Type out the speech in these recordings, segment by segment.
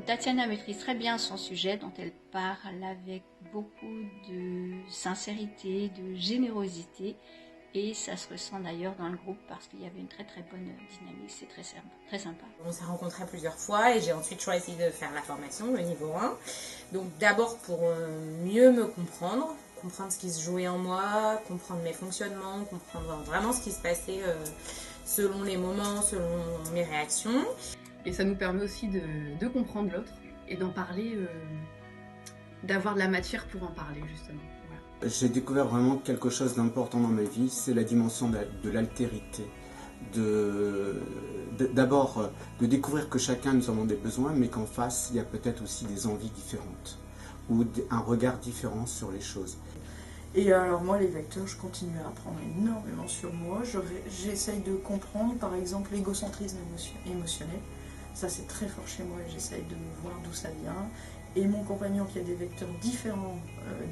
Tatiana maîtrise très bien son sujet dont elle parle avec beaucoup de sincérité, de générosité. Et ça se ressent d'ailleurs dans le groupe parce qu'il y avait une très très bonne dynamique, c'est très sympa. On s'est rencontrés plusieurs fois et j'ai ensuite choisi de faire la formation, le niveau 1. Donc d'abord pour mieux me comprendre ce qui se jouait en moi, comprendre mes fonctionnements, comprendre vraiment ce qui se passait selon les moments, selon mes réactions. Et ça nous permet aussi de comprendre l'autre et d'en parler, d'avoir de la matière pour en parler justement. Voilà. J'ai découvert vraiment quelque chose d'important dans ma vie, c'est la dimension de l'altérité. D'abord, de découvrir que chacun nous avons des besoins, mais qu'en face, il y a peut-être aussi des envies différentes ou un regard différent sur les choses. Et alors moi, les vecteurs, je continue à apprendre énormément sur moi. J'essaye de comprendre, par exemple, l'égocentrisme émotionnel. Ça, c'est très fort chez moi et j'essaye de voir d'où ça vient. Et mon compagnon, qui a des vecteurs différents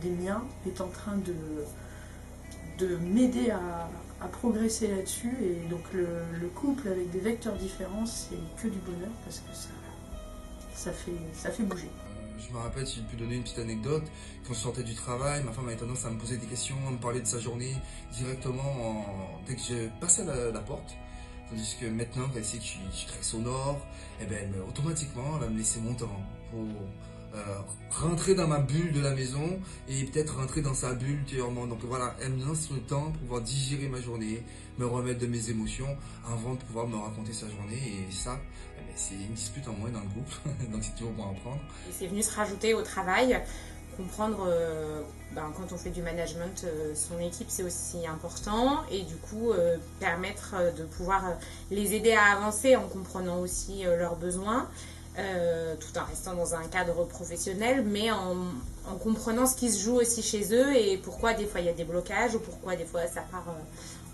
des miens, est en train de m'aider à progresser là-dessus. Et donc le couple avec des vecteurs différents, c'est que du bonheur parce que ça fait bouger. Je me rappelle, si je peux donner une petite anecdote, quand je sortais du travail, ma femme avait tendance à me poser des questions, à me parler de sa journée directement dès que je passais la porte. Tandis que maintenant, quand elle sait que je suis très sonore, eh ben, automatiquement, elle va me laisser mon temps pour rentrer dans ma bulle de la maison et peut-être rentrer dans sa bulle ultérieurement. Donc voilà, elle me laisse le temps pour pouvoir digérer ma journée, me remettre de mes émotions avant de pouvoir me raconter sa journée. Et ça, eh ben, c'est une dispute en moins dans le groupe, donc c'est toujours bon à apprendre. Et c'est venu se rajouter au travail. Comprendre quand on fait du management, son équipe c'est aussi important et du coup permettre de pouvoir les aider à avancer en comprenant aussi leurs besoins tout en restant dans un cadre professionnel mais en comprenant ce qui se joue aussi chez eux et pourquoi des fois il y a des blocages ou pourquoi des fois ça part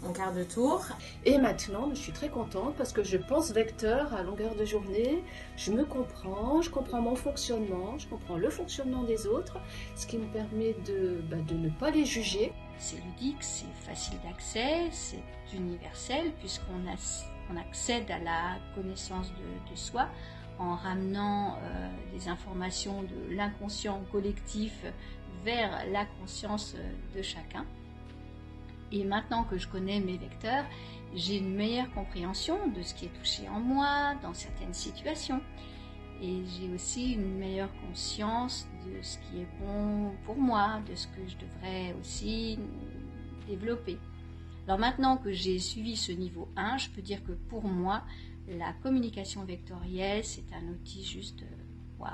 en quart de tour. Et maintenant, je suis très contente parce que je pense vecteur à longueur de journée, je me comprends, je comprends mon fonctionnement, je comprends le fonctionnement des autres, ce qui me permet de ne pas les juger. C'est ludique, c'est facile d'accès, c'est universel puisqu'on accède à la connaissance de soi en ramenant des informations de l'inconscient collectif vers la conscience de chacun. Et maintenant que je connais mes vecteurs, j'ai une meilleure compréhension de ce qui est touché en moi dans certaines situations. Et j'ai aussi une meilleure conscience de ce qui est bon pour moi, de ce que je devrais aussi développer. Alors maintenant que j'ai suivi ce niveau 1, je peux dire que pour moi, la communication vectorielle, c'est un outil juste waouh.